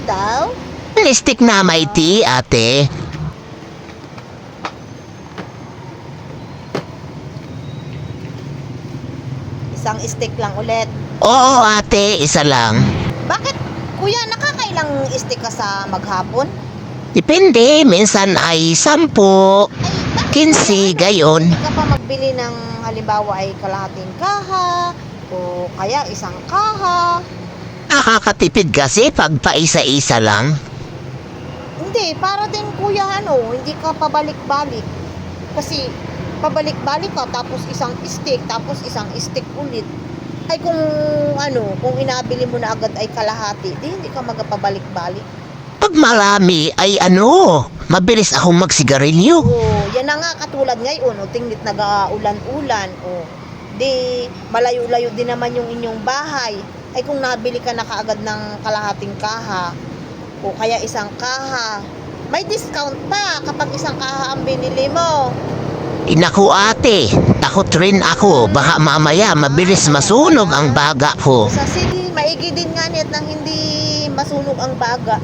daw? Plastic na may tea, ate. Isang stick lang ulit. Oo, ate, isa lang. Bakit, kuya, nakakailang stick ka sa maghapon? Depende, minsan ay 10, Ay, bakit 15, kuya, gayon. hindi ka pa magbili ng halimbawa ay kalahating kaha o kaya isang kaha? Nakakatipid kasi pag paisa-isa lang. Hindi, para din kuya hindi ka pabalik-balik. Kasi pabalik-balik ka tapos isang stick ulit. Ay kung inabili mo na agad ay kalahati, di hindi ka magpabalik-balik. Pag marami ay mabilis akong magsigarilyo. Oh, yan na nga katulad ngayon, tingit nag-uulan-ulan, di malayo-layo din naman yung inyong bahay. Ay kung nabili ka na kaagad ng kalahating kaha o kaya isang kaha, may discount pa kapag isang kaha ang binili mo. Naku ate, takot rin ako. Baka mamaya mabilis masunog ang baga ko. Sige, maigi din nga nit nang hindi masunog ang baga.